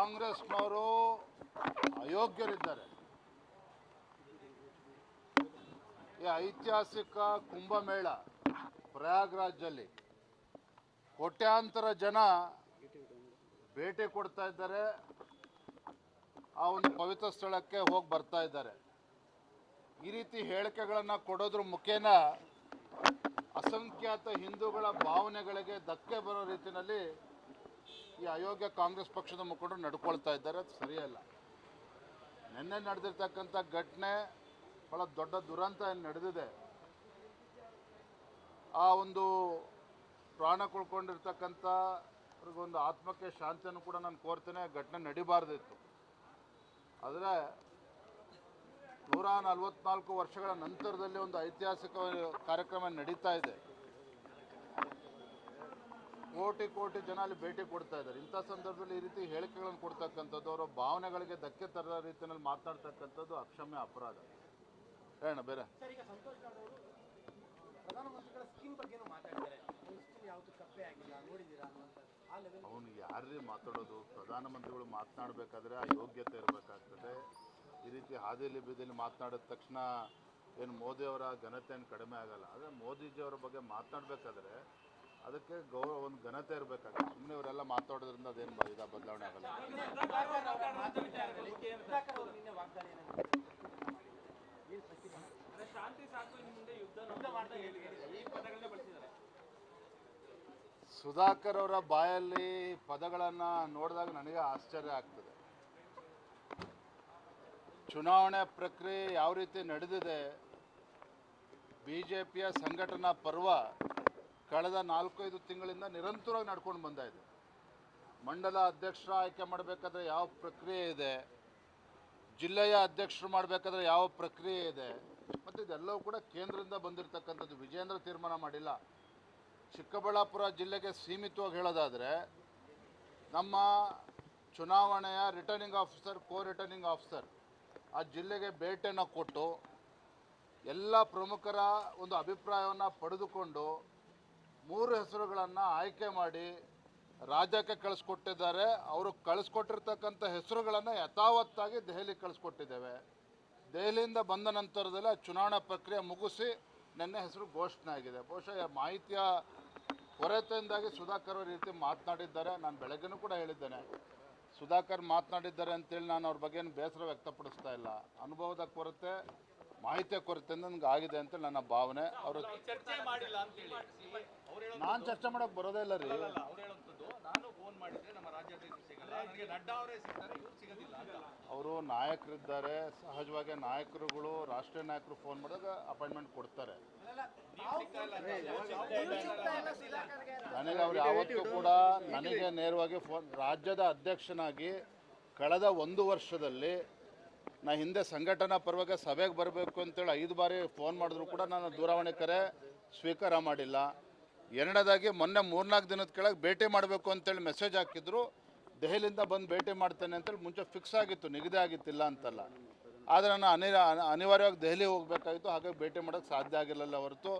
ಕಾಂಗ್ರೆಸ್ನವರು ಅಯೋಗ್ಯರಿದ್ದಾರೆ. ಈ ಐತಿಹಾಸಿಕ ಕುಂಭಮೇಳ ಪ್ರಯಾಗ್ರಾಜ್ನಲ್ಲಿ ಕೋಟ್ಯಾಂತರ ಜನ ಭೇಟಿ ಕೊಡ್ತಾ ಇದ್ದಾರೆ. ಆ ಒಂದು ಪವಿತ್ರ ಸ್ಥಳಕ್ಕೆ ಹೋಗಿ ಬರ್ತಾ ಇದ್ದಾರೆ. ಈ ರೀತಿ ಹೇಳಿಕೆಗಳನ್ನು ಕೊಡೋದ್ರ ಮುಖೇನ ಅಸಂಖ್ಯಾತ ಹಿಂದೂಗಳ ಭಾವನೆಗಳಿಗೆ ಧಕ್ಕೆ ಬರೋ ರೀತಿಯಲ್ಲಿ ಈ ಅಯೋಗ್ಯ ಕಾಂಗ್ರೆಸ್ ಪಕ್ಷದ ಮುಖಂಡರು ನಡ್ಕೊಳ್ತಾ ಇದ್ದಾರೆ. ಅದು ಸರಿಯಲ್ಲ. ನಿನ್ನೆ ನಡೆದಿರ್ತಕ್ಕಂಥ ಘಟನೆ ಭಾಳ ದೊಡ್ಡ ದುರಂತ ನಡೆದಿದೆ. ಆ ಒಂದು ಪ್ರಾಣ ಕಳ್ಕೊಂಡಿರ್ತಕ್ಕಂಥ ಅವ್ರಿಗೊಂದು ಆತ್ಮಕ್ಕೆ ಶಾಂತಿಯನ್ನು ಕೂಡ ನಾನು ಕೋರ್ತೇನೆ. ಘಟನೆ ನಡಿಬಾರ್ದಿತ್ತು. ಆದರೆ 144 ವರ್ಷಗಳ ನಂತರದಲ್ಲಿ ಒಂದು ಐತಿಹಾಸಿಕ ಕಾರ್ಯಕ್ರಮ ನಡೀತಾ ಇದೆ. ಕೋಟಿ ಕೋಟಿ ಜನ ಅಲ್ಲಿ ಭೇಟಿ ಕೊಡ್ತಾ ಇದ್ದಾರೆ. ಇಂಥ ಸಂದರ್ಭದಲ್ಲಿ ಈ ರೀತಿ ಹೇಳಿಕೆಗಳನ್ನು ಕೊಡ್ತಕ್ಕಂಥದ್ದು, ಅವರ ಭಾವನೆಗಳಿಗೆ ಧಕ್ಕೆ ತರದ ರೀತಿಯಲ್ಲಿ ಮಾತನಾಡ್ತಕ್ಕಂಥದ್ದು ಅಕ್ಷಮ್ಯ ಅಪರಾಧ. ಹೇಳೋಣ ಬೇರೆ. ಅವನು ಯಾರೇ ಮಾತಾಡೋದು, ಪ್ರಧಾನಮಂತ್ರಿಗಳು ಮಾತನಾಡಬೇಕಾದ್ರೆ ಆ ಯೋಗ್ಯತೆ ಇರಬೇಕಾಗ್ತದೆ. ಈ ರೀತಿ ಹಾದಿಯಲ್ಲಿ ಬೀದಿಯಲ್ಲಿ ಮಾತನಾಡಿದ ತಕ್ಷಣ ಏನು ಮೋದಿಯವರ ಘನತೆ ಏನು ಕಡಿಮೆ ಆಗಲ್ಲ. ಆದರೆ ಮೋದಿಜಿಯವರ ಬಗ್ಗೆ ಮಾತನಾಡಬೇಕಾದ್ರೆ ಅದಕ್ಕೆ ಒಂದು ಘನತೆ ಇರಬೇಕಾಗುತ್ತೆ. ಸುಮ್ಮನೆ ಇವರೆಲ್ಲ ಮಾತಾಡೋದ್ರಿಂದ ಅದೇನು ಬದಲಾವಣೆ ಆಗಲ್ಲ. ಸುಧಾಕರ್ ಅವರ ಬಾಯಲ್ಲಿ ಪದಗಳನ್ನು ನೋಡಿದಾಗ ನನಗೆ ಆಶ್ಚರ್ಯ ಆಗ್ತದೆ. ಚುನಾವಣೆ ಪ್ರಕ್ರಿಯೆ ಯಾವ ರೀತಿ ನಡೆದಿದೆ, BJPಯ ಸಂಘಟನಾ ಪರ್ವ ಕಳೆದ 4-5 ತಿಂಗಳಿಂದ ನಿರಂತರವಾಗಿ ನಡ್ಕೊಂಡು ಬಂದ ಇದೆ. ಮಂಡಲ ಅಧ್ಯಕ್ಷರ ಆಯ್ಕೆ ಮಾಡಬೇಕಾದ್ರೆ ಯಾವ ಪ್ರಕ್ರಿಯೆ ಇದೆ, ಜಿಲ್ಲೆಯ ಅಧ್ಯಕ್ಷರು ಮಾಡಬೇಕಾದ್ರೆ ಯಾವ ಪ್ರಕ್ರಿಯೆ ಇದೆ, ಮತ್ತು ಇದೆಲ್ಲವೂ ಕೂಡ ಕೇಂದ್ರದಿಂದ ಬಂದಿರತಕ್ಕಂಥದ್ದು. ವಿಜೇಂದ್ರ ತೀರ್ಮಾನ ಮಾಡಿಲ್ಲ. ಚಿಕ್ಕಬಳ್ಳಾಪುರ ಜಿಲ್ಲೆಗೆ ಸೀಮಿತವಾಗಿ ಹೇಳೋದಾದರೆ, ನಮ್ಮ ಚುನಾವಣೆಯ ರಿಟರ್ನಿಂಗ್ ಆಫೀಸರ್, ರಿಟರ್ನಿಂಗ್ ಆಫೀಸರ್ ಆ ಜಿಲ್ಲೆಗೆ ಭೇಟಿಯನ್ನು ಕೊಟ್ಟು ಎಲ್ಲ ಪ್ರಮುಖರ ಒಂದು ಅಭಿಪ್ರಾಯವನ್ನು ಪಡೆದುಕೊಂಡು 3 ಹೆಸರುಗಳನ್ನು ಆಯ್ಕೆ ಮಾಡಿ ರಾಜ್ಯಕ್ಕೆ ಕಳಿಸ್ಕೊಟ್ಟಿದ್ದಾರೆ. ಅವರು ಕಳಿಸ್ಕೊಟ್ಟಿರ್ತಕ್ಕಂಥ ಹೆಸರುಗಳನ್ನು ಯಥಾವತ್ತಾಗಿ ದೆಹಲಿಗೆ ಕಳಿಸ್ಕೊಟ್ಟಿದ್ದೇವೆ. ದೆಹಲಿಯಿಂದ ಬಂದ ನಂತರದಲ್ಲಿ ಚುನಾವಣಾ ಪ್ರಕ್ರಿಯೆ ಮುಗಿಸಿ ನಿನ್ನೆ ಹೆಸರು ಘೋಷಣೆ ಆಗಿದೆ. ಬಹುಶಃ ಮಾಹಿತಿಯ ಕೊರತೆಯಿಂದಾಗಿ ಸುಧಾಕರ್ ಅವರು ಈ ರೀತಿ ಮಾತನಾಡಿದ್ದಾರೆ. ನಾನು ಬೆಳಗ್ಗೆನೂ ಕೂಡ ಹೇಳಿದ್ದೇನೆ, ಸುಧಾಕರ್ ಮಾತನಾಡಿದ್ದಾರೆ ಅಂತೇಳಿ ನಾನು ಅವ್ರ ಬಗ್ಗೆ ಏನು ಬೇಸರ ವ್ಯಕ್ತಪಡಿಸ್ತಾ ಇಲ್ಲ. ಅನುಭವದ ಕೊರತೆ, ಮಾಹಿತಿಯ ಕೊರತೆಯಿಂದ ನನಗೆ ಆಗಿದೆ ಅಂತೇಳಿ ನನ್ನ ಭಾವನೆ. ಅವರು ನಾನು ಚರ್ಚೆ ಮಾಡೋಕೆ ಬರೋದೇ ಇಲ್ಲ ರೀ. ಅವರು ನಾಯಕರಿದ್ದಾರೆ. ಸಹಜವಾಗಿ ನಾಯಕರುಗಳು, ರಾಷ್ಟ್ರೀಯ ನಾಯಕರು ಫೋನ್ ಮಾಡಿದಾಗ ಅಪಾಯಿಂಟ್ಮೆಂಟ್ ಕೊಡ್ತಾರೆ. ನನಗೆ ಅವ್ರು ಯಾವತ್ತೂ ಕೂಡ ನನಗೆ ನೇರವಾಗಿ ಫೋನ್, ರಾಜ್ಯದ ಅಧ್ಯಕ್ಷನಾಗಿ ಕಳೆದ 1 ವರ್ಷದಲ್ಲಿ ನಾ ಹಿಂದೆ ಸಂಘಟನಾ ಪರವಾಗಿ ಸಭೆಗೆ ಬರಬೇಕು ಅಂತೇಳಿ 5 ಬಾರಿ ಫೋನ್ ಮಾಡಿದ್ರು ಕೂಡ ನಾನು ದೂರವಾಣಿ ಕರೆ ಸ್ವೀಕಾರ ಮಾಡಿಲ್ಲ. ಎರಡನೇದಾಗಿ ಮೊನ್ನೆ 3-4 ದಿನದ ಕೆಳಗೆ ಭೇಟಿ ಮಾಡಬೇಕು ಅಂತೇಳಿ ಮೆಸೇಜ್ ಹಾಕಿದ್ರು. ದೆಹಲಿಯಿಂದ ಬಂದು ಭೇಟಿ ಮಾಡ್ತೇನೆ ಅಂತೇಳಿ ಮುಂಚೆ ಫಿಕ್ಸ್ ಆಗಿತ್ತು, ನಿಗದಿ ಆಗಿತ್ತಿಲ್ಲ ಅಂತಲ್ಲ. ಆದರೆ ನಾನು ಅನಿವಾರ್ಯವಾಗಿ ದೆಹಲಿ ಹೋಗಬೇಕಾಗಿತ್ತು. ಹಾಗಾಗಿ ಭೇಟಿ ಮಾಡೋಕ್ಕೆ ಸಾಧ್ಯ ಆಗಿರಲಿಲ್ಲ. ಹೊರತು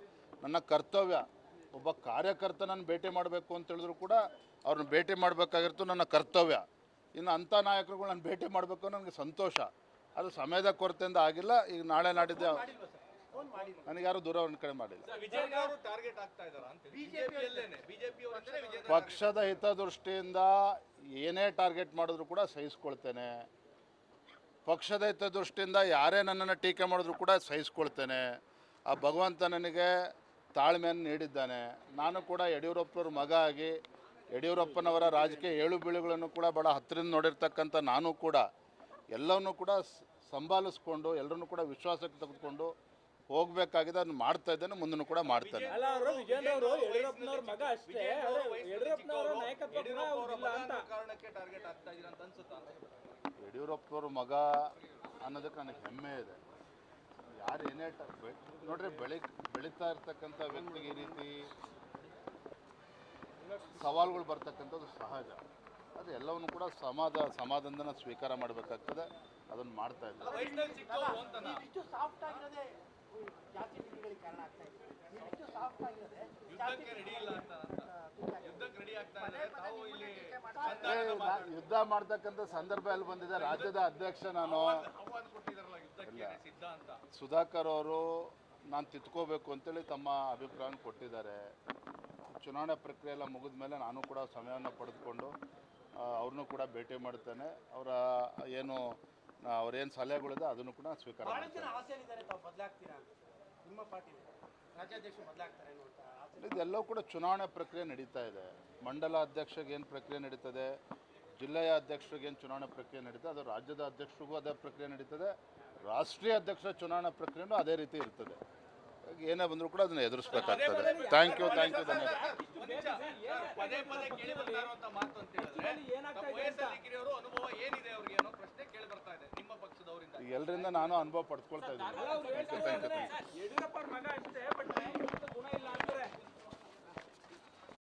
ನನ್ನ ಕರ್ತವ್ಯ, ಒಬ್ಬ ಕಾರ್ಯಕರ್ತನನ್ನು ಭೇಟಿ ಮಾಡಬೇಕು ಅಂತ ಹೇಳಿದ್ರು ಕೂಡ ಅವ್ರನ್ನ ಭೇಟಿ ಮಾಡಬೇಕಾಗಿತ್ತು, ನನ್ನ ಕರ್ತವ್ಯ. ಇನ್ನು ಅಂಥ ನಾಯಕರುಗಳು ನಾನು ಭೇಟಿ ಮಾಡಬೇಕು ನನಗೆ ಸಂತೋಷ. ಅದು ಸಮಯದ ಕೊರತೆಯಿಂದ ಆಗಿಲ್ಲ. ಈಗ ನಾಳೆ ನಾಡಿದ್ದೆ ನನಗೆ ಯಾರು ದೂರವಾಣಿ ಕಡೆ ಮಾಡಿಲ್ಲ. ಪಕ್ಷದ ಹಿತದೃಷ್ಟಿಯಿಂದ ಏನೇ ಟಾರ್ಗೆಟ್ ಮಾಡಿದ್ರು ಕೂಡ ಸಹಿಸ್ಕೊಳ್ತೇನೆ. ಪಕ್ಷದ ಹಿತದೃಷ್ಟಿಯಿಂದ ಯಾರೇ ನನ್ನನ್ನು ಟೀಕೆ ಮಾಡಿದ್ರು ಕೂಡ ಸಹಿಸ್ಕೊಳ್ತೇನೆ. ಆ ಭಗವಂತ ನನಗೆ ತಾಳ್ಮೆಯನ್ನು ನೀಡಿದ್ದಾನೆ. ನಾನು ಕೂಡ ಯಡಿಯೂರಪ್ಪನವ್ರ ಮಗ ಆಗಿ ಯಡಿಯೂರಪ್ಪನವರ ರಾಜಕೀಯ ಏಳುಬೀಳುಗಳನ್ನು ಕೂಡ ಭಾಳ ಹತ್ತಿರದಿಂದ ನೋಡಿರ್ತಕ್ಕಂಥ ನಾನು ಕೂಡ ಎಲ್ಲವನ್ನೂ ಕೂಡ ಸಂಭಾಲಿಸ್ಕೊಂಡು ಎಲ್ಲರನ್ನೂ ಕೂಡ ವಿಶ್ವಾಸಕ್ಕೆ ತೆಗೆದುಕೊಂಡು ಹೋಗಬೇಕಾಗಿದೆ. ಅದನ್ನು ಮಾಡ್ತಾ ಇದ್ದೇನೆ, ಮುಂದೂ ಕೂಡ ಮಾಡ್ತೇನೆ. ಯಡಿಯೂರಪ್ಪನವ್ರ ಮಗ ಅನ್ನೋದಕ್ಕೆ ನನಗೆ ಹೆಮ್ಮೆ ಇದೆ. ಯಾರು ಏನೇ ನೋಡ್ರಿ, ಬೆಳೀತಾ ಇರ್ತಕ್ಕಂಥ ವ್ಯಕ್ತಿಗೆ ಈ ರೀತಿ ಸವಾಲುಗಳು ಬರ್ತಕ್ಕಂಥದ್ದು ಸಹಜ. ಅದು ಎಲ್ಲವನ್ನು ಕೂಡ ಸಮಾಧಾನದಿಂದ ಸ್ವೀಕಾರ ಮಾಡಬೇಕಾಗ್ತದೆ. ಅದನ್ನು ಮಾಡ್ತಾ ಇದ್ದಾರೆ. ಯುದ್ಧ ಮಾಡ್ತಕ್ಕಂಥ ಸಂದರ್ಭ ಎಲ್ಲಿ ಬಂದಿದೆ? ರಾಜ್ಯದ ಅಧ್ಯಕ್ಷ ನಾನು. ಸುಧಾಕರ್ ಅವರು ನಾನು ತಿದ್ಕೋಬೇಕು ಅಂತೇಳಿ ತಮ್ಮ ಅಭಿಪ್ರಾಯವನ್ನು ಕೊಟ್ಟಿದ್ದಾರೆ. ಚುನಾವಣೆ ಪ್ರಕ್ರಿಯೆ ಎಲ್ಲ ಮುಗಿದ ಮೇಲೆ ನಾನು ಕೂಡ ಸಮಯವನ್ನು ಪಡೆದುಕೊಂಡು ಅವ್ರನ್ನೂ ಕೂಡ ಭೇಟಿ ಮಾಡ್ತೇನೆ. ಅವರ ಏನು ಅವ್ರೇನು ಸಲಹೆಗಳಿದೆ ಅದನ್ನು ಕೂಡ ಸ್ವೀಕಾರ ಮಾಡ್ತೇನೆ. ಇದೆಲ್ಲವೂ ಕೂಡ ಚುನಾವಣೆ ಪ್ರಕ್ರಿಯೆ ನಡೀತಾ ಇದೆ. ಮಂಡಲ ಅಧ್ಯಕ್ಷರಿಗೆ ಏನು ಪ್ರಕ್ರಿಯೆ ನಡೀತದೆ, ಜಿಲ್ಲೆಯ ಅಧ್ಯಕ್ಷರಿಗೆ ಏನು ಚುನಾವಣೆ ಪ್ರಕ್ರಿಯೆ ನಡೀತದೆ, ಅದು ರಾಜ್ಯದ ಅಧ್ಯಕ್ಷರಿಗೂ ಅದೇ ಪ್ರಕ್ರಿಯೆ ನಡೀತದೆ. ರಾಷ್ಟ್ರೀಯ ಅಧ್ಯಕ್ಷರ ಚುನಾವಣಾ ಪ್ರಕ್ರಿಯೆಯೂ ಅದೇ ರೀತಿ ಇರ್ತದೆ. ಏನೇ ಬಂದರೂ ಕೂಡ ಅದನ್ನು ಎದುರಿಸಬೇಕಾಗ್ತದೆ. ಥ್ಯಾಂಕ್ ಯು ಧನ್ಯವಾದ. ಎಲ್ಲರಿಂದ ನಾನು ಅನುಭವ ಪಡ್ಕೊಳ್ತಾ ಇದ್ದೀನಿ. Thank you.